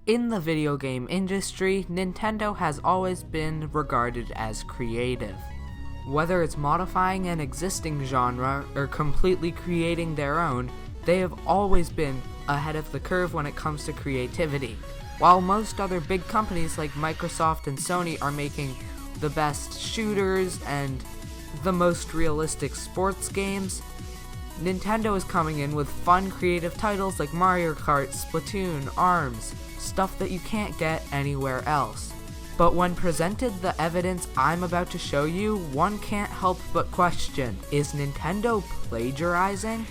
In the video game industry, Nintendo has always been regarded as creative. Whether it's modifying an existing genre or completely creating their own, they have always been ahead of the curve when it comes to creativity. While most other big companies like Microsoft and Sony are making the best shooters and the most realistic sports games, Nintendo is coming in with fun, creative titles like Mario Kart, Splatoon, ARMS, stuff that you can't get anywhere else. But when presented the evidence I'm about to show you, one can't help but question, is Nintendo plagiarizing?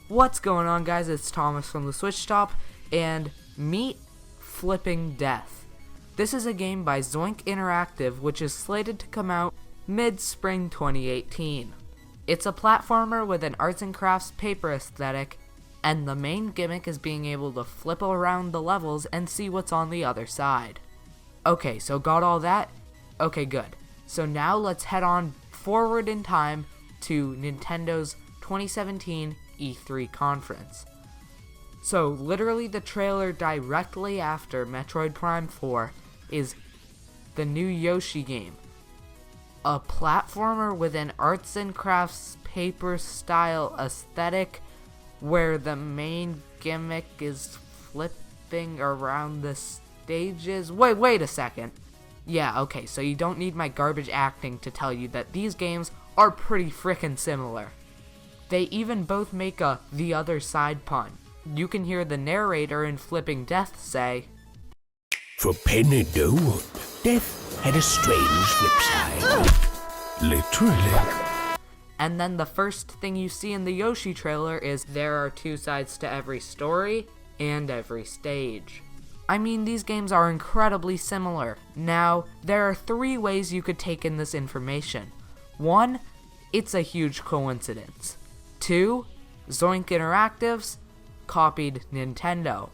What's going on, guys? It's Thomas from the Switch Top, and meet Flipping Death. This is a game by Zoink Interactive, which is slated to come out mid-spring 2018. It's a platformer with an arts and crafts paper aesthetic, and the main gimmick is being able to flip around the levels and see what's on the other side. Okay, so got all that? Okay, good. So now let's head on forward in time to Nintendo's 2017 E3 conference. So literally the trailer directly after Metroid Prime 4 is the new Yoshi game. A platformer with an arts and crafts paper style aesthetic where the main gimmick is flipping around the stages. Wait a second. Yeah, okay, so you don't need my garbage acting to tell you that these games are pretty frickin' similar. They even both make a the other side pun. You can hear the narrator in Flipping Death say, "For penny don't, death had a strange flip side." Literally. And then the first thing you see in the Yoshi trailer is there are two sides to every story and every stage. I mean, these games are incredibly similar. Now, there are three ways you could take in this information. 1, it's a huge coincidence. 2, Zoink Interactive's copied Nintendo.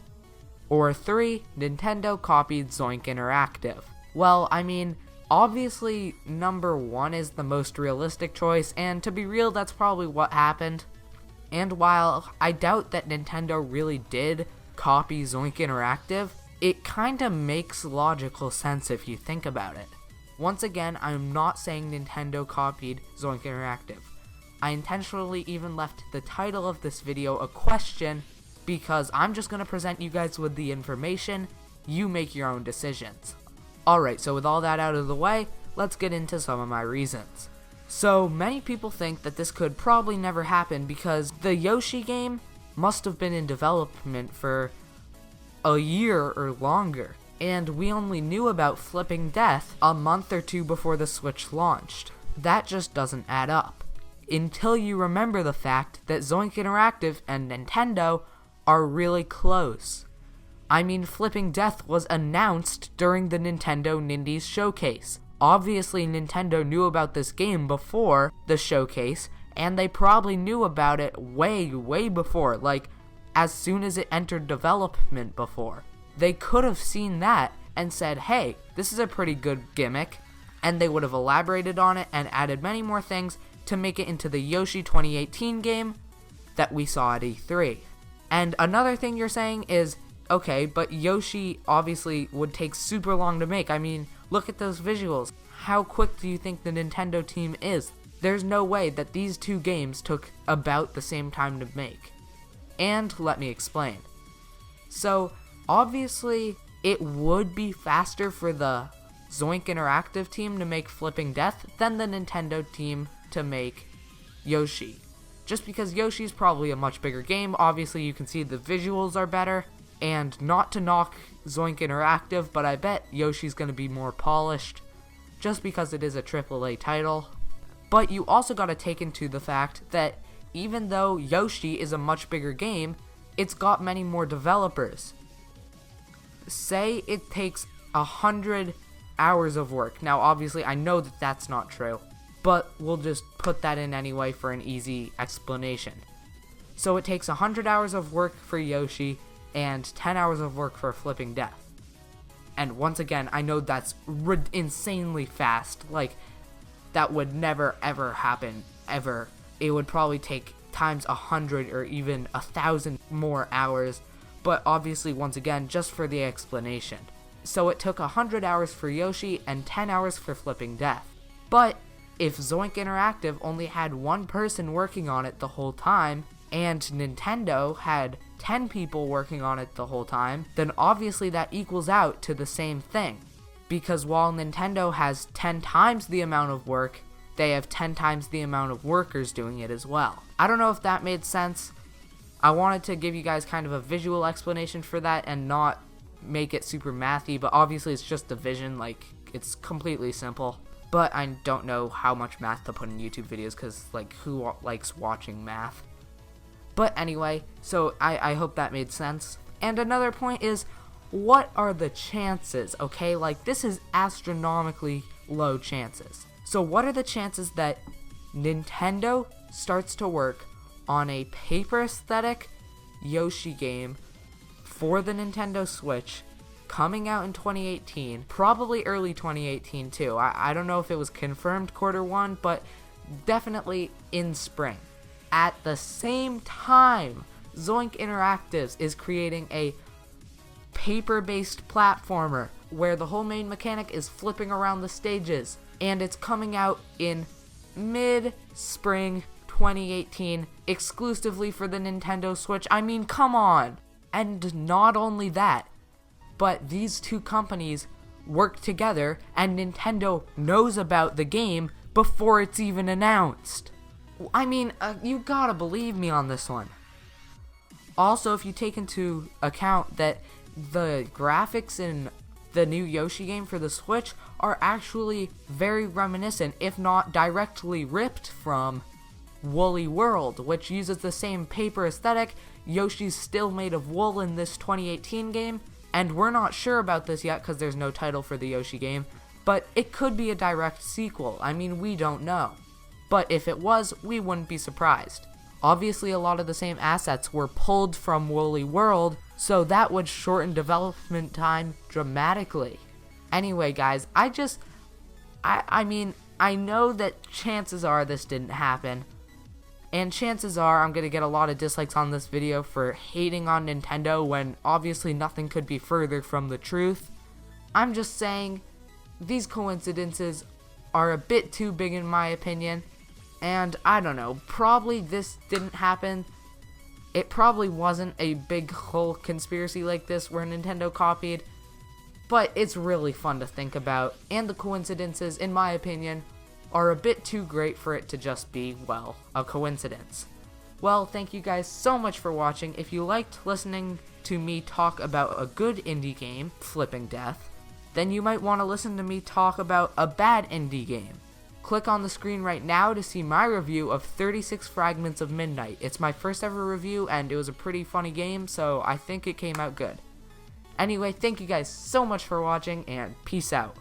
Or 3, Nintendo copied Zoink Interactive. Well, I mean, obviously number 1 is the most realistic choice, and to be real, that's probably what happened. And while I doubt that Nintendo really did copy Zoink Interactive, it kinda makes logical sense if you think about it. Once again, I'm not saying Nintendo copied Zoink Interactive. I intentionally even left the title of this video a question because I'm just going to present you guys with the information. You make your own decisions. Alright, so with all that out of the way, let's get into some of my reasons. So many people think that this could probably never happen because the Yoshi game must have been in development for a year or longer, and we only knew about Flipping Death a month or two before the Switch launched. That just doesn't add up. Until you remember the fact that Zoink Interactive and Nintendo are really close. I mean, Flipping Death was announced during the Nintendo Nindies showcase. Obviously, Nintendo knew about this game before the showcase, and they probably knew about it way before, like, as soon as it entered development before. They could have seen that and said, hey, this is a pretty good gimmick, and they would have elaborated on it and added many more things to make it into the Yoshi 2018 game that we saw at E3. And another thing you're saying is, okay, but Yoshi obviously would take super long to make. I mean, look at those visuals. How quick do you think the Nintendo team is? There's no way that these two games took about the same time to make. And let me explain. So, obviously, it would be faster for the Zoink Interactive team to make Flipping Death than the Nintendo team to make Yoshi. Just because Yoshi's probably a much bigger game, obviously you can see the visuals are better, and not to knock Zoink Interactive, but I bet Yoshi's going to be more polished, just because it is a AAA title. But you also got to take into the fact that even though Yoshi is a much bigger game, it's got many more developers. Say it takes 100 hours of work. Now obviously I know that that's not true, but we'll just put that in anyway for an easy explanation. So it takes 100 hours of work for Yoshi and 10 hours of work for Flipping Death. And once again, I know that's insanely fast, like that would never ever happen ever it would probably take times 100 or even 1,000 more hours, but obviously, once again, just for the explanation. So it took 100 hours for Yoshi and 10 hours for Flipping Death. But if Zoink Interactive only had one person working on it the whole time, and Nintendo had 10 people working on it the whole time, then obviously that equals out to the same thing. Because while Nintendo has 10 times the amount of work, they have 10 times the amount of workers doing it as well. I don't know if that made sense. I wanted to give you guys kind of a visual explanation for that and not make it super mathy, but obviously it's just division, like, it's completely simple. But I don't know how much math to put in YouTube videos, because, like, who likes watching math? But anyway, so I hope that made sense. And another point is, what are the chances, okay? Like, this is astronomically low chances. So what are the chances that Nintendo starts to work on a paper aesthetic Yoshi game for the Nintendo Switch coming out in 2018, probably early 2018 too. I don't know if it was confirmed Q1, but definitely in spring. At the same time, Zoink Interactives is creating a paper-based platformer where the whole main mechanic is flipping around the stages, and it's coming out in mid-spring 2018 exclusively for the Nintendo Switch. I mean, come on! And not only that, but these two companies work together and Nintendo knows about the game before it's even announced. I mean, you gotta believe me on this one. Also, if you take into account that the graphics in the new Yoshi game for the Switch are actually very reminiscent, if not directly ripped from Woolly World, which uses the same paper aesthetic. Yoshi's still made of wool in this 2018 game, and we're not sure about this yet because there's no title for the Yoshi game, but it could be a direct sequel. I mean, we don't know. But if it was, we wouldn't be surprised. Obviously, a lot of the same assets were pulled from Woolly World, so that would shorten development time dramatically. Anyway, guys, I mean, I know that chances are this didn't happen, and chances are I'm going to get a lot of dislikes on this video for hating on Nintendo when obviously nothing could be further from the truth. I'm just saying, these coincidences are a bit too big in my opinion, and I don't know, probably this didn't happen. It probably wasn't a big whole conspiracy like this where Nintendo copied, but it's really fun to think about, and the coincidences, in my opinion, are a bit too great for it to just be, well, a coincidence. Well, thank you guys so much for watching. If you liked listening to me talk about a good indie game, Flipping Death, then you might want to listen to me talk about a bad indie game. Click on the screen right now to see my review of 36 Fragments of Midnight. It's my first ever review, and it was a pretty funny game, so I think it came out good. Anyway, thank you guys so much for watching, and peace out.